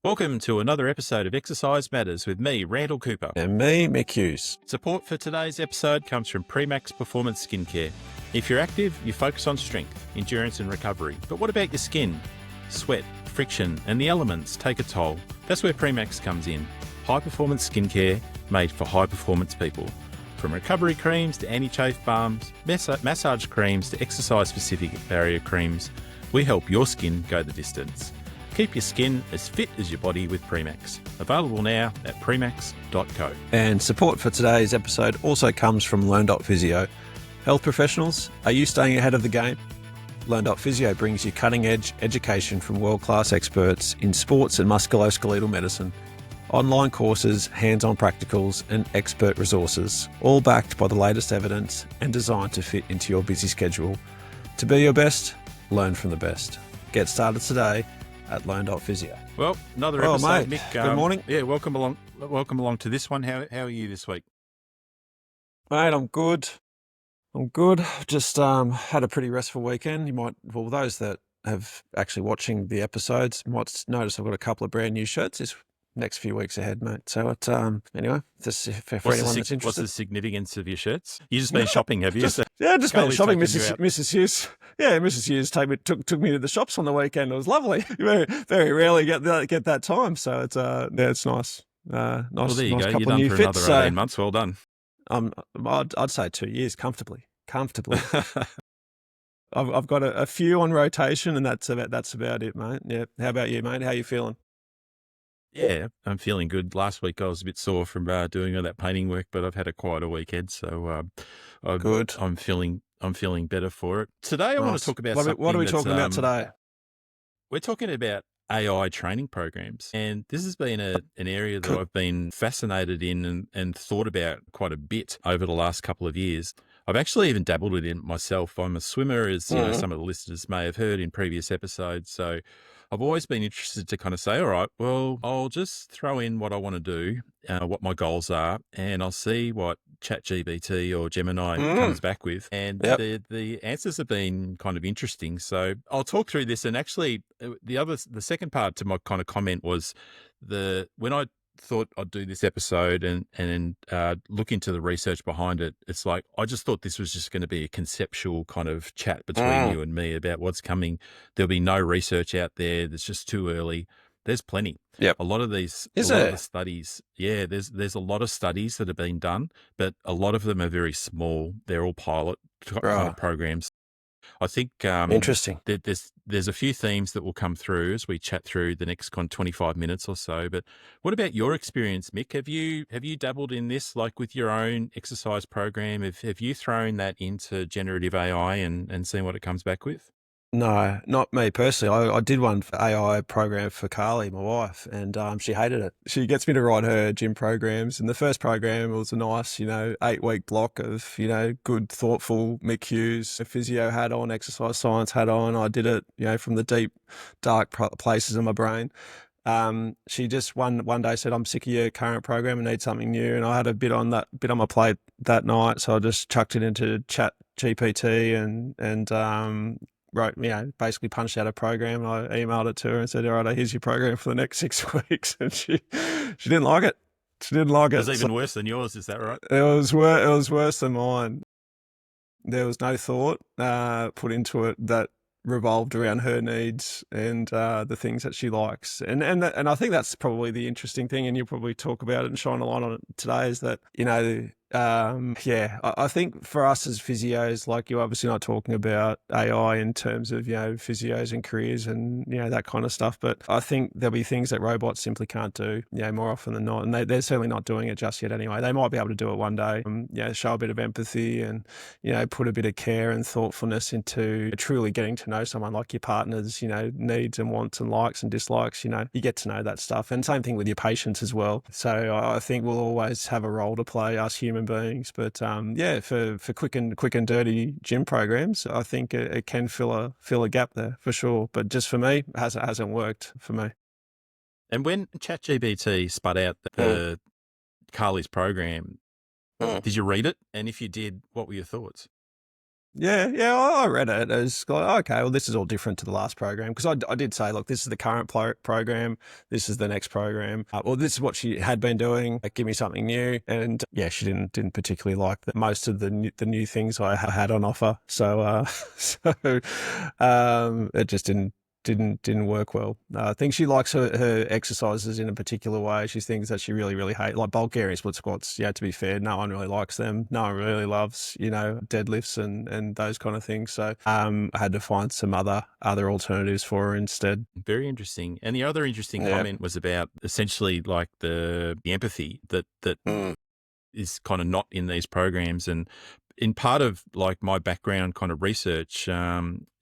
Welcome to another episode of Exercise Matters with me, Randall Cooper. And me, Mick Hughes. Support for today's episode comes from Premax Performance Skincare. If you're active, you focus on strength, endurance and recovery. But what about your skin? Sweat, friction and the elements take a toll. That's where Premax comes in. High performance skincare made for high performance people. From recovery creams to anti-chafe balms, massage creams to exercise-specific barrier creams, we help your skin go the distance. Keep your skin as fit as your body with Premax. Available now at premax.co. And support for today's episode also comes from Learn.Physio. Health professionals, are you staying ahead of the game? Learn.Physio brings you cutting-edge education from world-class experts in sports and musculoskeletal medicine. Online courses, hands-on practicals and expert resources, all backed by the latest evidence and designed to fit into your busy schedule. To be your best, learn from the best. Get started today at Learn.Physio. Well, another episode, mate. Mick. Good morning. Yeah, welcome along. Welcome along to this one. How are you this week? Mate, I'm good. Just had a pretty restful weekend. Those that have actually watching the episodes might notice I've got a couple of brand new shirts this next few weeks ahead, mate. So anyway, just for anyone that's interested. What's the significance of your shirts? You've just been shopping, have you? Just been shopping. Mrs. Hughes. Yeah, Mrs. Hughes took me to the shops on the weekend. It was lovely. You very, very rarely get that time. So it's nice. Well, there you nice go. couple You're done of new for fits. another 18 months. Well done. I'd say 2 years comfortably. I've got a few on rotation, and that's about it, mate. Yeah. How about you, mate? How you feeling? Yeah, I'm feeling good. Last week I was a bit sore from doing all that painting work, but I've had a quieter weekend, so Good. I'm feeling better for it. Today I want to talk about what are we talking about today? We're talking about AI training programs, and this has been an area that I've been fascinated in and thought about quite a bit over the last couple of years. I've actually even dabbled in it myself. I'm a swimmer, as you know, some of the listeners may have heard in previous episodes. So I've always been interested to kind of say, all right, well, I'll just throw in what I want to do, what my goals are, and I'll see what ChatGPT or Gemini comes back with. And the answers have been kind of interesting. So I'll talk through this. And actually, the second part to my kind of comment was when I thought I'd do this episode and look into the research behind it, it's like I just thought this was just going to be a conceptual kind of chat between you and me about what's coming. There'll be no research out there. That's just too early. There's plenty. Yep. A lot of the studies, there's a lot of studies that have been done, but a lot of them are very small. They're all pilot kind of programs. I think Interesting. There's a few themes that will come through as we chat through the next 25 minutes or so. But what about your experience, Mick? Have you dabbled in this, like with your own exercise program? Have you thrown that into generative AI and seen what it comes back with? No, not me personally. I did one for AI program for Carly, my wife, and she hated it. She gets me to write her gym programs, and the first program was a nice, 8-week block of, good, thoughtful Mick Hughes, a physio hat on, exercise science hat on. I did it, from the deep, dark places of my brain. She just one day said, "I'm sick of your current program and need something new." And I had a bit on my plate that night, so I just chucked it into Chat GPT and wrote, basically punched out a program, and I emailed it to her and said, "All right, here's your program for the next 6 weeks." And she didn't like it. She didn't like it. It was even worse than yours, is that right? It was worse than mine. There was no thought put into it that revolved around her needs and the things that she likes. And I think that's probably the interesting thing, and you'll probably talk about it and shine a light on it today, is that, I think for us as physios, like, you're obviously not talking about AI in terms of, physios and careers and, that kind of stuff. But I think there'll be things that robots simply can't do, more often than not. And they're certainly not doing it just yet anyway. They might be able to do it one day, show a bit of empathy and, put a bit of care and thoughtfulness into truly getting to know someone, like your partner's, needs and wants and likes and dislikes. You get to know that stuff. And same thing with your patients as well. So I think we'll always have a role to play, us human beings. But for quick and dirty gym programs, I think it can fill a gap there for sure. But just for me, it hasn't worked for me. And when ChatGPT spun out the Carly's program, did you read it? And if you did, what were your thoughts? Yeah, I read it. It's like, okay, well, this is all different to the last program because I did say, look, this is the current program, this is the next program. Well, this is what she had been doing. Like, give me something new, and yeah, she didn't particularly like most of the new things I had on offer. So it just didn't work well. I think she likes her exercises in a particular way. She thinks that she really hates like Bulgarian split squats. Yeah, to be fair, no one really likes them. No one really loves, deadlifts and those kind of things. So I had to find some other alternatives for her instead. Very interesting. And the other interesting Yeah. comment was about essentially like the empathy that Mm. is kind of not in these programs. And in part of like my background kind of research,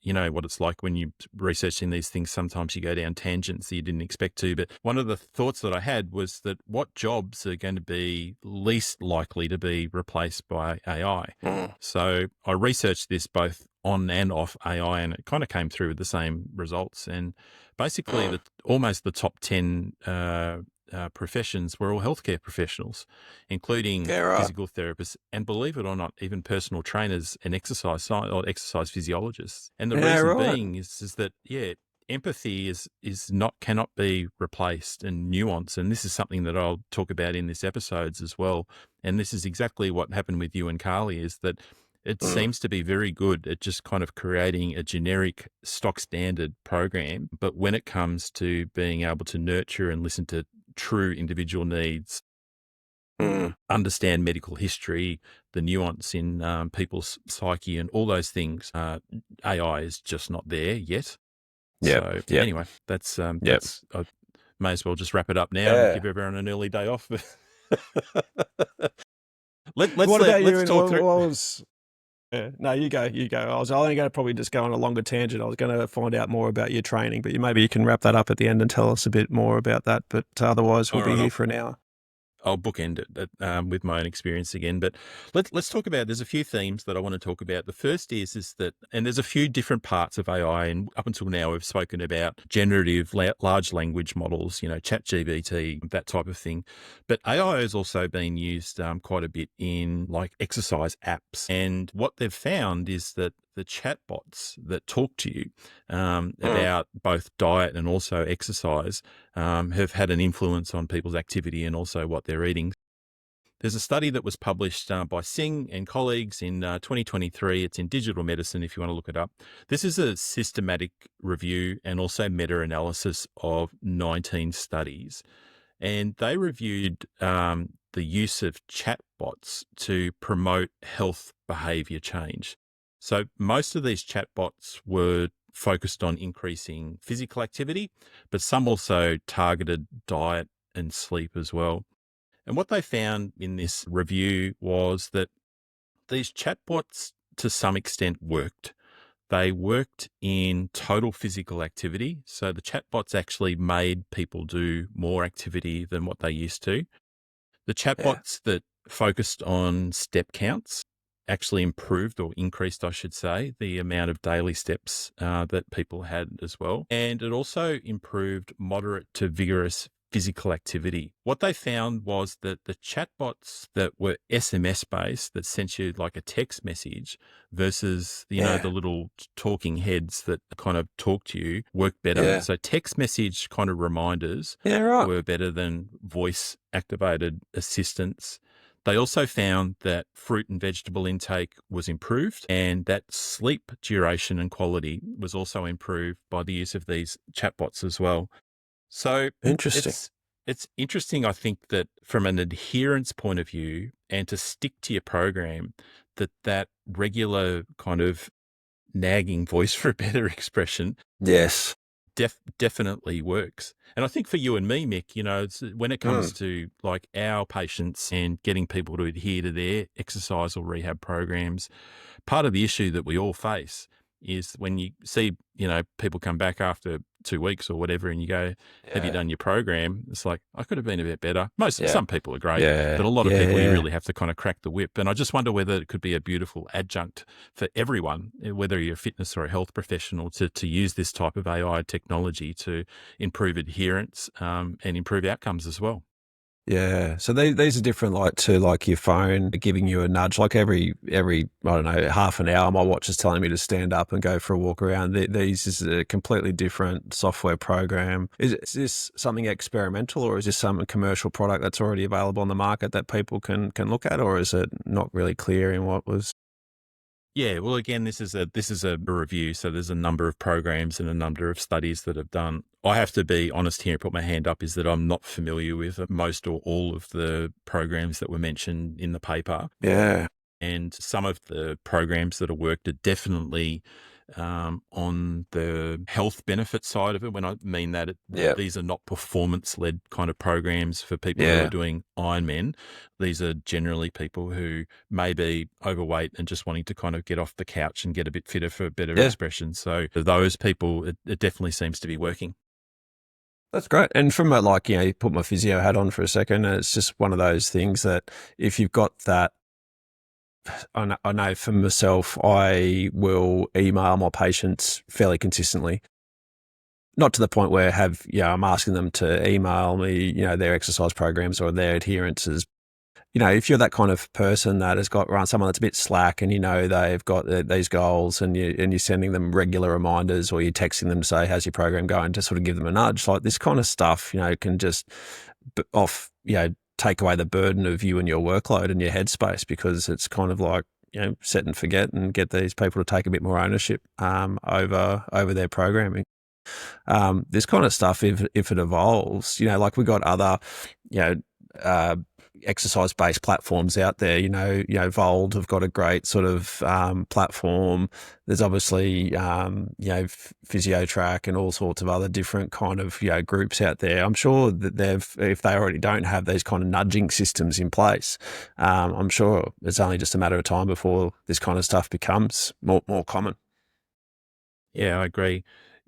you know what it's like when you're researching these things, sometimes you go down tangents that you didn't expect to. But one of the thoughts that I had was that what jobs are going to be least likely to be replaced by AI? Mm. So I researched this both on and off AI, and it kind of came through with the same results. And basically, Mm. almost the top 10 professions were all healthcare professionals, including Yeah, right. physical therapists, and believe it or not, even personal trainers and or exercise physiologists. And the Yeah, reason right. being is that empathy is not cannot be replaced, and nuance. And this is something that I'll talk about in this episodes as well. And this is exactly what happened with you and Carly, is that it Mm. seems to be very good at just kind of creating a generic stock standard program. But when it comes to being able to nurture and listen to true individual needs, Mm. understand medical history, the nuance in people's psyche, and all those things, AI is just not there yet. Yep. So Yep. anyway, Yep. I may as well just wrap it up now and Yeah. give everyone an early day off. What about you? Let's And talk what through. was? Yeah. No, you go. You go. I was only going to probably just go on a longer tangent. I was going to find out more about your training, but maybe you can wrap that up at the end and tell us a bit more about that. But otherwise, we'll All be right, here for an hour. I'll bookend it with my own experience again. But let's talk about. There's a few themes that I want to talk about. The first is that, and there's a few different parts of AI, and up until now we've spoken about generative large language models, ChatGPT, that type of thing. But AI has also been used quite a bit in like exercise apps, and what they've found is that the chatbots that talk to you Mm. about both diet and also exercise have had an influence on people's activity and also what they're eating. There's a study that was published by Singh and colleagues in 2023. It's in Digital Medicine if you want to look it up. This is a systematic review and also meta-analysis of 19 studies. And they reviewed the use of chatbots to promote health behavior change. So most of these chatbots were focused on increasing physical activity, but some also targeted diet and sleep as well. And what they found in this review was that these chatbots to some extent worked. They worked in total physical activity. So the chatbots actually made people do more activity than what they used to. The Yeah. chatbots that focused on step counts actually improved, or increased, I should say, the amount of daily steps that people had as well. And it also improved moderate to vigorous physical activity. What they found was that the chatbots that were SMS based, that sent you like a text message, versus Yeah. the little talking heads that kind of talk to you, worked better. Yeah. So text message kind of reminders Yeah. Right. were better than voice activated assistants. They also found that fruit and vegetable intake was improved, and that sleep duration and quality was also improved by the use of these chatbots as well. So Interesting. it's interesting, I think, that from an adherence point of view, and to stick to your program, that regular kind of nagging voice, for a better expression, Yes. definitely works. And I think for you and me, Mick, when it comes Mm. to like our patients and getting people to adhere to their exercise or rehab programs, part of the issue that we all face is when you see, people come back after 2 weeks or whatever, and you go, "Have you Yeah. done your program?" It's like, I could have been a bit better. Yeah. Some people are great, but Yeah. a lot of Yeah. people you Yeah. really have to kind of crack the whip. And I just wonder whether it could be a beautiful adjunct for everyone, whether you're a fitness or a health professional, to use this type of AI technology to improve adherence and improve outcomes as well. Yeah. So these are different, like to like your phone giving you a nudge, like every I don't know, half an hour, my watch is telling me to stand up and go for a walk around. These is a completely different software program. Is this something experimental, or is this some commercial product that's already available on the market that people can look at, or is it not really clear in what was? Yeah, well, again, this is a review, so there's a number of programs and a number of studies that have done. I have to be honest here and put my hand up, is that I'm not familiar with most or all of the programs that were mentioned in the paper. Yeah. And some of the programs that are worked are definitely on the health benefit side of it. When I mean that, Yeah. these are not performance-led kind of programs for people who are Yeah. doing Ironman. These are generally people who may be overweight and just wanting to kind of get off the couch and get a bit fitter for better Yeah. expression. So for those people, it definitely seems to be working. That's great. And from a, like, you put my physio hat on for a second, and it's just one of those things that if you've got that, I know for myself, I will email my patients fairly consistently. Not to the point where I'm asking them to email me, their exercise programs or their adherences. If you're that kind of person that has got around someone that's a bit slack, and they've got these goals, and you're sending them regular reminders, or you're texting them to say, "How's your program going?" to sort of give them a nudge, like this kind of stuff, can just take away the burden of you and your workload and your headspace, because it's kind of like set and forget, and get these people to take a bit more ownership over their programming. This kind of stuff, if it evolves, like we got other, you know, uh, exercise-based platforms out there. Vold have got a great sort of platform. There's obviously PhysioTrack and all sorts of other different kind of groups out there. I'm sure that if they already don't have these kind of nudging systems in place, I'm sure it's only just a matter of time before this kind of stuff becomes more common. Yeah, I agree.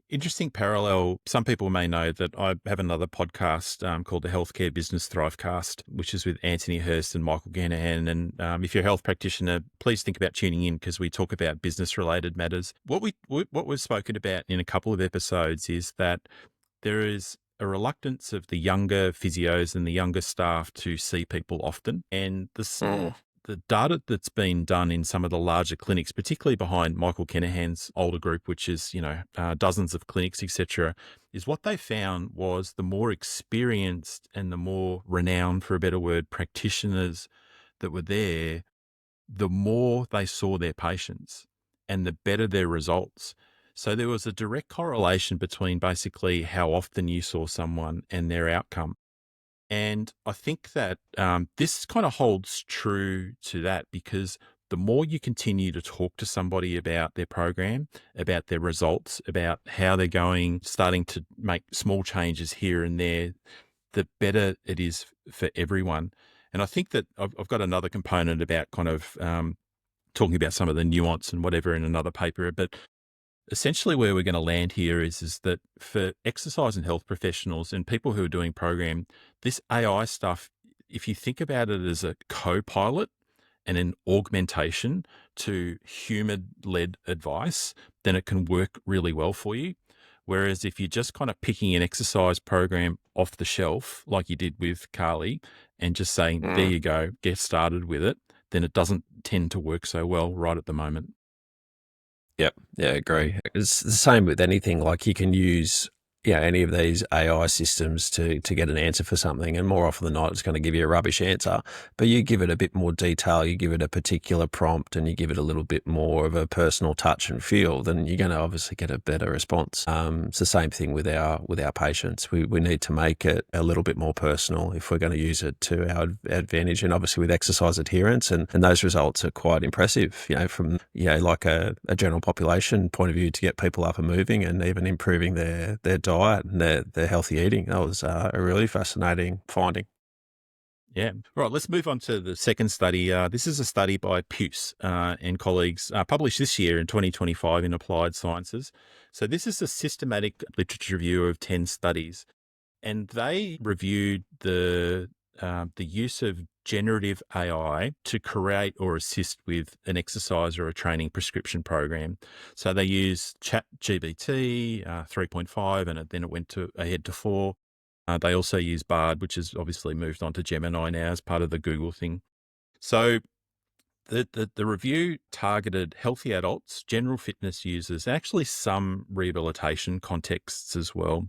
Interesting parallel. Some people may know that I have another podcast called the Healthcare Business Thrivecast, which is with Anthony Hurst and Michael Ganahan. And if you're a health practitioner, please think about tuning in, because we talk about business-related matters. What we've spoken about in a couple of episodes is that there is a reluctance of the younger physios and the younger staff to see people often. And the data that's been done in some of the larger clinics, particularly behind Michael Kenahan's older group, which is, dozens of clinics, etc., is what they found was the more experienced and the more renowned, for a better word, practitioners that were there, the more they saw their patients and the better their results. So there was a direct correlation between basically how often you saw someone and their outcome. And I think that this kind of holds true to that, because the more you continue to talk to somebody about their program, about their results, about how they're going, starting to make small changes here and there, the better it is for everyone. And I think that I've got another component about kind of talking about some of the nuance and whatever in another paper, but essentially where we're going to land here is that for exercise and health professionals and people who are doing program, this AI stuff, if you think about it as a co-pilot and an augmentation to human-led advice, then it can work really well for you. Whereas if you're just kind of picking an exercise program off the shelf, like you did with Carly, and just saying, there you go, get started with it, then it doesn't tend to work so well right at the moment. Yep. Yeah, agree. It's the same with anything. Like you can use, any of these AI systems to get an answer for something, and more often than not, it's going to give you a rubbish answer. But you give it a bit more detail, you give it a particular prompt, and you give it a little bit more of a personal touch and feel, then you're going to obviously get a better response. It's the same thing with our patients. We need to make it a little bit more personal if we're going to use it to our advantage. And obviously with exercise adherence, and those results are quite impressive. From like a general population point of view, to get people up and moving, and even improving their diet and their healthy eating. That was a really fascinating finding. Yeah. Right. Let's move on to the second study. This is a study by Hughes and colleagues published this year in 2025 in Applied Sciences. So this is a systematic literature review of 10 studies, and they reviewed the use of generative AI to create or assist with an exercise or a training prescription program. So they use ChatGPT 3.5, and then it went ahead to 4. They also use Bard, which has obviously moved on to Gemini now as part of the Google thing. So the review targeted healthy adults, general fitness users, actually some rehabilitation contexts as well.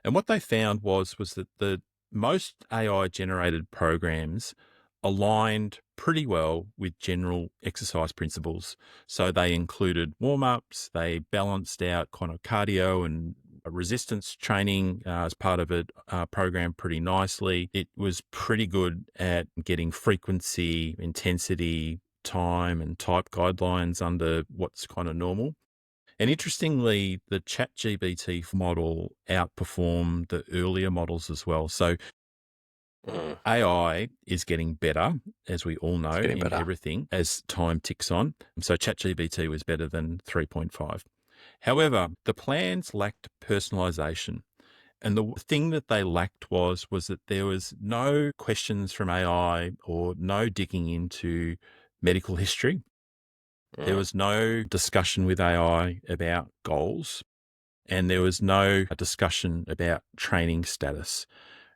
And what they found was that the most AI generated programs aligned pretty well with general exercise principles. So they included warm-ups, they balanced out kind of cardio and resistance training as part of it program pretty nicely. It was pretty good at getting frequency, intensity, time and type guidelines under what's kind of normal. And interestingly, the ChatGPT model outperformed the earlier models as well. So AI is getting better, as we all know, getting in better. everything as time ticks on. So ChatGPT was better than 3.5. However, the plans lacked personalisation. And the thing that they lacked was that there was no questions from AI or no digging into medical history. There was no discussion with AI about goals, and there was no discussion about training status.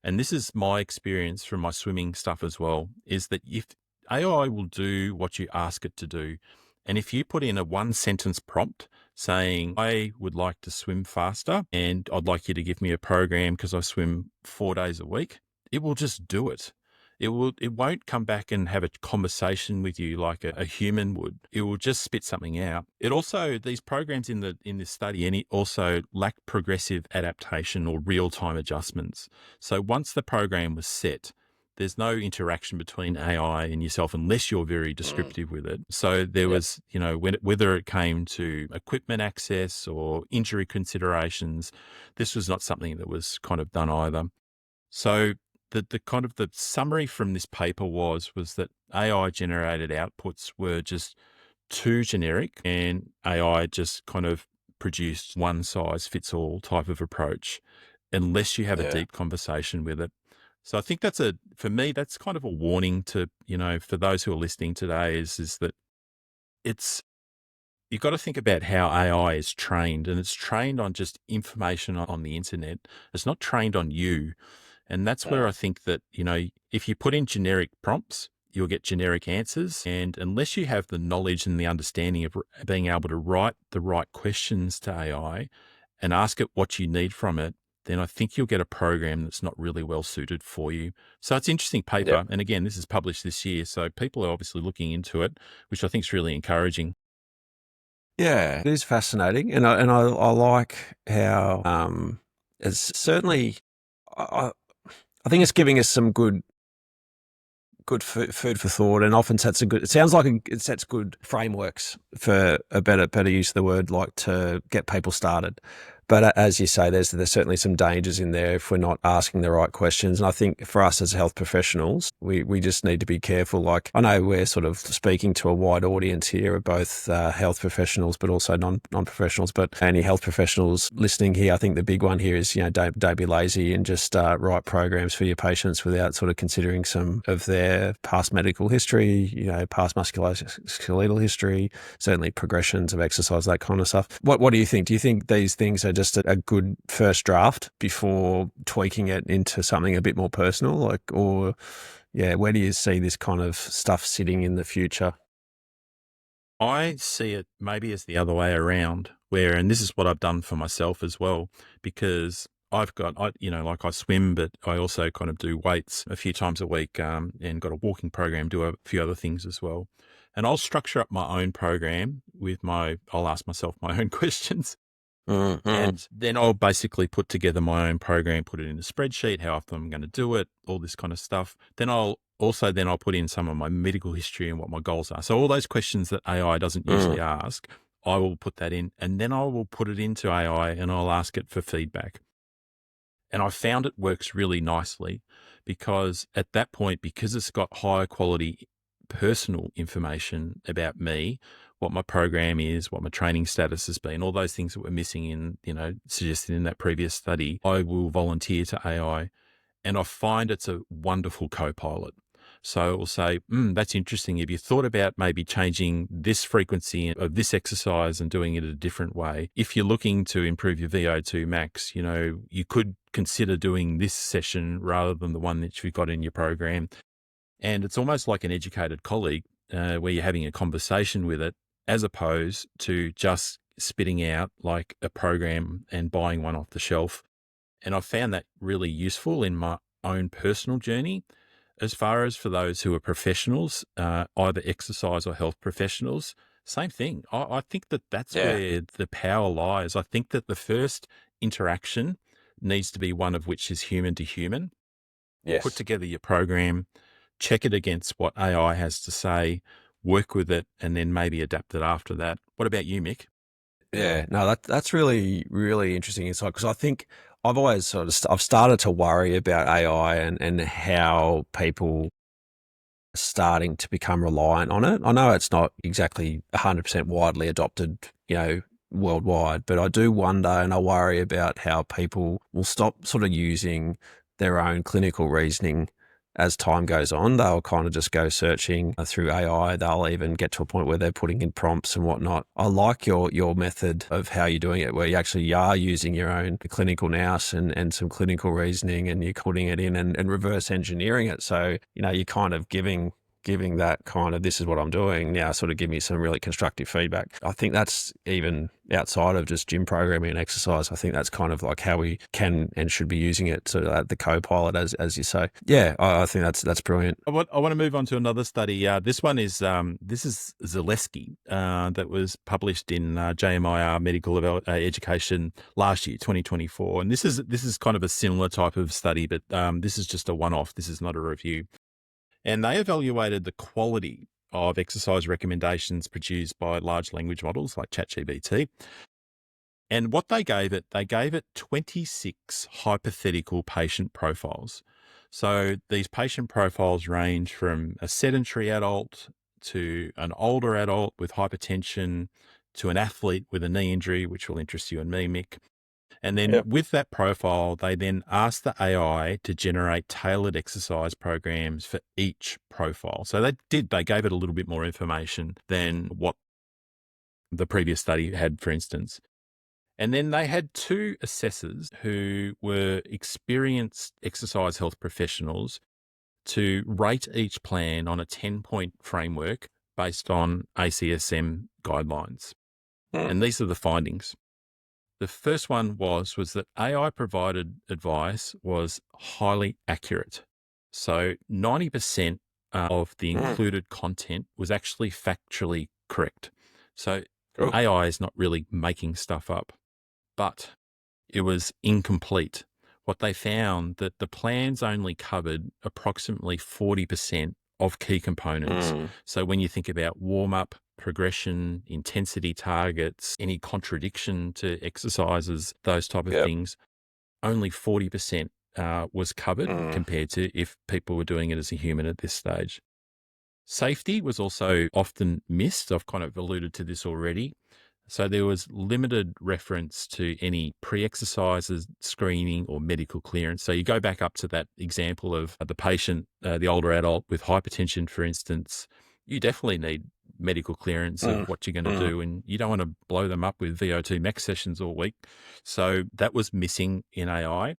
And this is my experience from my swimming stuff as well, is that if AI will do what you ask it to do, and if you put in a 1-sentence prompt saying, I would like to swim faster and I'd like you to give me a program because I swim 4 days a week, it will just do it. It won't come back and have a conversation with you like a human would. It will just spit something out. It also, these programs in this study, and it also lack progressive adaptation or real-time adjustments. So once the program was set, there's no interaction between AI and yourself unless you're very descriptive with it. So there was, whether it came to equipment access or injury considerations, this was not something that was kind of done either. So the kind of the summary from this paper was that AI generated outputs were just too generic, and AI just kind of produced one size fits all type of approach unless you have a deep conversation with it. So I think for me, that's kind of a warning to, for those who are listening today is that you've got to think about how AI is trained, and it's trained on just information on the internet. It's not trained on you. And that's where I think that, if you put in generic prompts, you'll get generic answers. And unless you have the knowledge and the understanding of being able to write the right questions to AI and ask it what you need from it, then I think you'll get a program that's not really well suited for you. So it's an interesting paper. Yep. And again, this is published this year. So people are obviously looking into it, which I think is really encouraging. Yeah, it is fascinating. And I like how it's certainly, I think it's giving us some good food for thought, and often it sounds like it sets good frameworks for a better use of the word, like to get people started. But as you say, there's certainly some dangers in there if we're not asking the right questions. And I think for us as health professionals, we just need to be careful. Like, I know we're sort of speaking to a wide audience here of both health professionals, but also non-professionals. But any health professionals listening here, I think the big one here is, don't be lazy and just write programs for your patients without sort of considering some of their past medical history, past musculoskeletal history, certainly progressions of exercise, that kind of stuff. What do you think? Do you think these things are just a good first draft before tweaking it into something a bit more personal? Where do you see this kind of stuff sitting in the future? I see it maybe as the other way around, and this is what I've done for myself as well, because I swim, but I also kind of do weights a few times a week, and got a walking program, do a few other things as well. And I'll structure up my own program I'll ask myself my own questions. Mm-hmm. And then I'll basically put together my own program, put it in a spreadsheet, how often I'm going to do it, all this kind of stuff. Then I'll put in some of my medical history and what my goals are. So all those questions that AI doesn't usually ask, I will put that in, and then I will put it into AI and I'll ask it for feedback. And I found it works really nicely because at that point, because it's got higher quality personal information about me, what my program is, what my training status has been, all those things that were missing in, suggested in that previous study, I will volunteer to AI, and I find it's a wonderful co-pilot. So it will say, that's interesting. Have you thought about maybe changing this frequency of this exercise and doing it a different way? If you're looking to improve your VO2 max, you could consider doing this session rather than the one that you've got in your program. And it's almost like an educated colleague where you're having a conversation with it, as opposed to just spitting out like a program and buying one off the shelf. And I've found that really useful in my own personal journey. As far as for those who are professionals, either exercise or health professionals, same thing. I think that that's Yeah. where the power lies. I think that the first interaction needs to be one of which is human to human. Yes. Put together your program, check it against what AI has to say, work with it, and then maybe adapt it after that. What about you, Mick? Yeah, no, that's really, really interesting insight, because I think I've always I've started to worry about AI and how people are starting to become reliant on it. I know it's not exactly 100% widely adopted, worldwide, but I do wonder and I worry about how people will stop sort of using their own clinical reasoning as time goes on. They'll kind of just go searching through AI. They'll even get to a point where they're putting in prompts and whatnot. I like your method of how you're doing it, where you actually are using your own clinical nous and some clinical reasoning, and you're putting it in and reverse engineering it. So, you're kind of giving that kind of, this is what I'm doing now, sort of give me some really constructive feedback. I think that's even outside of just gym programming and exercise. I think that's kind of like how we can and should be using it, sort of the co-pilot, as you say. Yeah, I think that's brilliant. I want to move on to another study. This one is Zaleski, that was published in JMIR Medical Education last year, 2024. And this is kind of a similar type of study, but this is just a one-off. This is not a review. And they evaluated the quality of exercise recommendations produced by large language models like ChatGPT. And what they gave it 26 hypothetical patient profiles. So these patient profiles range from a sedentary adult to an older adult with hypertension to an athlete with a knee injury, which will interest you and me, Mick. And then with that profile, they then asked the AI to generate tailored exercise programs for each profile. So they gave it a little bit more information than what the previous study had, for instance. And then they had two assessors who were experienced exercise health professionals to rate each plan on a 10-point framework based on ACSM guidelines. And these are the findings. The first one was that AI provided advice was highly accurate. So 90% of the included content was actually factually correct. So AI is not really making stuff up, but it was incomplete. What they found that the plans only covered approximately 40% of key components. So when you think about warm-up, progression, intensity targets, any contradiction to exercises, those type of things, only 40% was covered compared to if people were doing it as a human at this stage. Safety was also often missed. I've kind of alluded to this already. So there was limited reference to any pre-exercises, screening or medical clearance. So you go back up to that example of the patient, the older adult with hypertension, for instance, you definitely need medical clearance of what you're going to do, and you don't want to blow them up with VO2 max sessions all week. So that was missing in AI.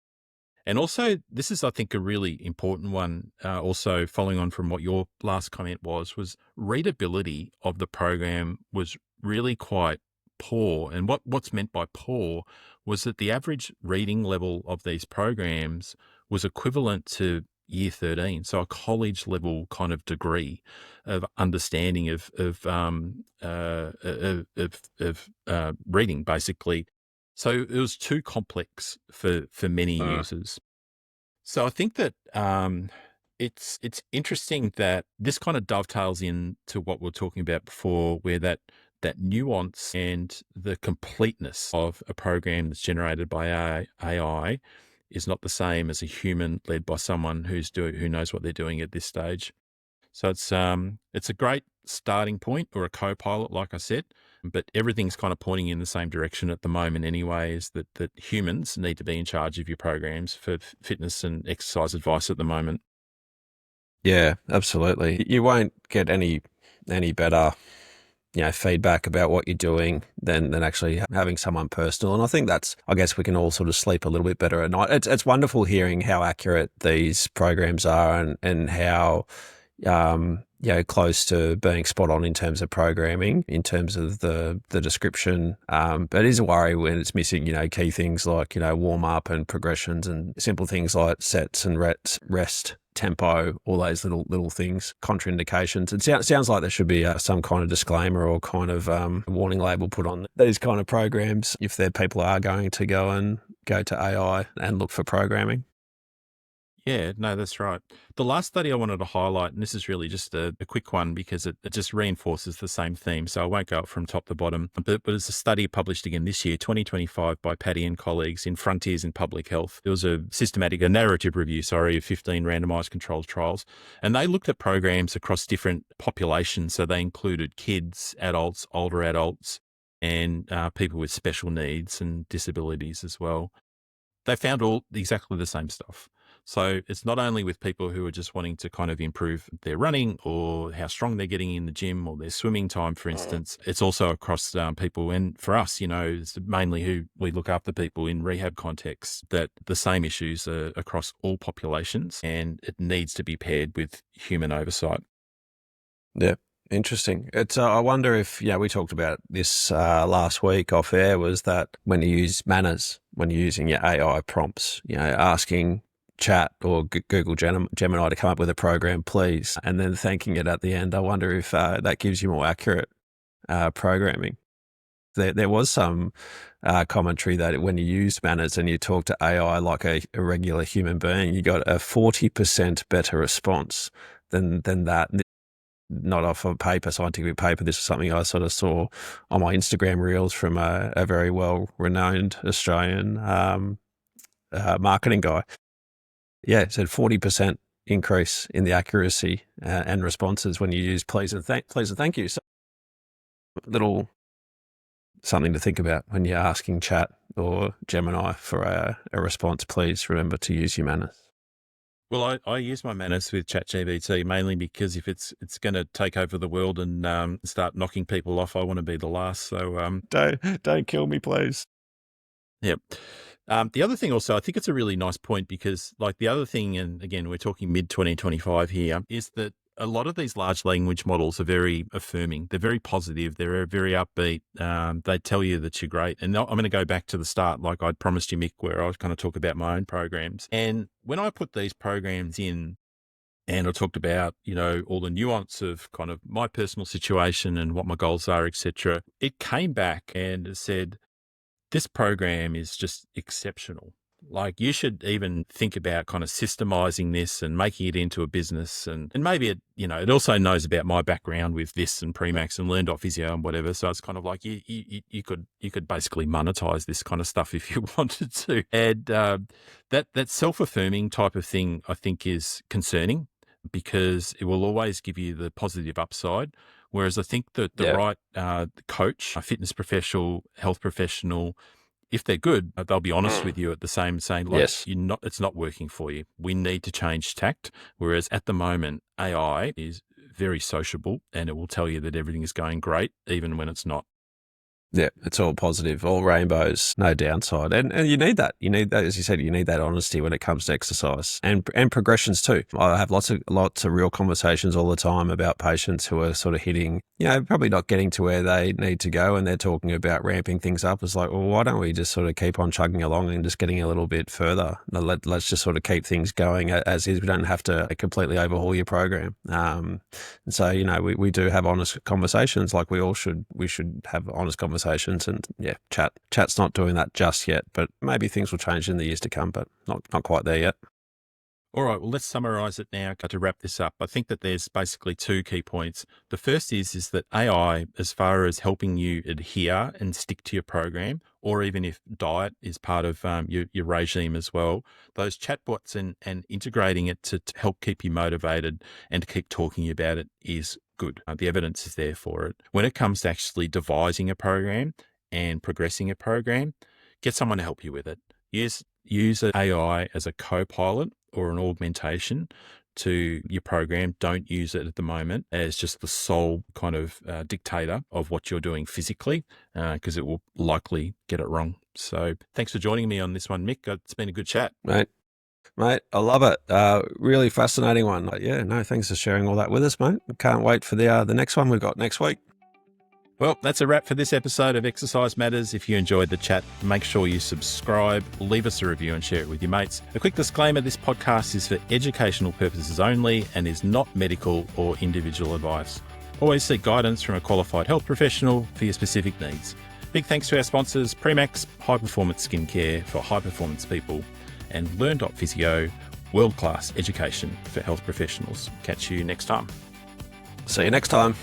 And also, this is, I think, a really important one, also following on from what your last comment was readability of the program was really quite poor. And what's meant by poor was that the average reading level of these programs was equivalent to year 13, so a college level kind of degree of understanding of reading, basically. So it was too complex for many users. So I think that it's interesting that this kind of dovetails into what we were talking about before, where that nuance and the completeness of a program that's generated by AI is not the same as a human led by someone who knows what they're doing at this stage. So it's a great starting point, or a co-pilot, like I said, but everything's kind of pointing in the same direction at the moment anyway, is that humans need to be in charge of your programs for fitness and exercise advice at the moment. Yeah, absolutely. You won't get any better, feedback about what you're doing than actually having someone personal. And I think I guess we can all sort of sleep a little bit better at night. It's wonderful hearing how accurate these programs are and how, close to being spot on in terms of programming, in terms of the description. But it is a worry when it's missing, key things like, warm up and progressions and simple things like sets and rest tempo, all those little things, contraindications. It sounds like there should be some kind of disclaimer or kind of warning label put on these kind of programs if their people are going to go to AI and look for programming. Yeah, no, that's right. The last study I wanted to highlight, and this is really just a quick one because it just reinforces the same theme. So I won't go up from top to bottom, but it's a study published again this year, 2025, by Paddy and colleagues in Frontiers in Public Health. It was a narrative review, of 15 randomized controlled trials. And they looked at programs across different populations. So they included kids, adults, older adults, and people with special needs and disabilities as well. They found all exactly the same stuff. So it's not only with people who are just wanting to kind of improve their running or how strong they're getting in the gym or their swimming time, for instance. It's also across people. And for us, it's mainly who we look after people in rehab contexts, that the same issues are across all populations and it needs to be paired with human oversight. Yeah. Interesting. It's. I wonder if we talked about this last week off air. Was that when you use manners, when you're using your AI prompts, asking Chat or Google Gemini to come up with a program, please, and then thanking it at the end. I wonder if that gives you more accurate programming. There was some commentary that when you use manners and you talk to AI like a regular human being, you got a 40% better response than that. Not off of paper, scientific paper. This is something I sort of saw on my Instagram reels from a very well-renowned Australian marketing guy. Yeah, it said 40% increase in the accuracy and responses when you use please and thank you. So little something to think about when you're asking Chat or Gemini for a response. Please remember to use your manners. Well, I use my manners with ChatGPT mainly because if it's going to take over the world and start knocking people off, I want to be the last. So Don't kill me, please. Yep. The other thing also, I think it's a really nice point because like the other thing, and again, we're talking mid 2025 here, is that a lot of these large language models are very affirming. They're very positive. They're very upbeat. They tell you that you're great. And I'm going to go back to the start, like I'd promised you, Mick, where I was going to talk about my own programs. And when I put these programs in, and I talked about, all the nuance of kind of my personal situation and what my goals are, etc. It came back and it said, this program is just exceptional. Like you should even think about kind of systemizing this and making it into a business. And maybe it also knows about my background with this and Premax and learned off physio and whatever. So it's kind of like you could basically monetize this kind of stuff if you wanted to. And that self-affirming type of thing, I think, is concerning because it will always give you the positive upside. Whereas I think that the right coach, a fitness professional, health professional, if they're good, they'll be honest with you at the same, saying, like, Yes. it's not working for you. We need to change tact. Whereas at the moment, AI is very sociable and it will tell you that everything is going great, even when it's not. Yeah, it's all positive, all rainbows, no downside. And you need that. You need that, as you said, you need that honesty when it comes to exercise and progressions too. I have lots of real conversations all the time about patients who are sort of hitting, probably not getting to where they need to go, and they're talking about ramping things up. It's like, well, why don't we just sort of keep on chugging along and just getting a little bit further? Let's just sort of keep things going as is. We don't have to completely overhaul your program. And so, we do have honest conversations, like we should have honest conversations. And Chat's not doing that just yet, but maybe things will change in the years to come, but not quite there yet. All right, well, let's summarize it now to wrap this up. I think that there's basically two key points. The first is that AI, as far as helping you adhere and stick to your program, or even if diet is part of your regime as well, those chatbots and integrating it to help keep you motivated and to keep talking about it is good. The evidence is there for it. When it comes to actually devising a program and progressing a program, get someone to help you with it. Use an AI as a co-pilot or an augmentation to your program. Don't use it at the moment as just the sole kind of dictator of what you're doing physically, because it will likely get it wrong. So thanks for joining me on this one, Mick. It's been a good chat. Mate, I love it. Really fascinating one. Thanks for sharing all that with us, mate. Can't wait for the next one we've got next week. Well, that's a wrap for this episode of Exercise Matters. If you enjoyed the chat, make sure you subscribe, leave us a review and share it with your mates. A quick disclaimer, this podcast is for educational purposes only and is not medical or individual advice. Always seek guidance from a qualified health professional for your specific needs. Big thanks to our sponsors, Premax, high performance skincare for high performance people, and Learn.physio, world-class education for health professionals. Catch you next time. See you next time.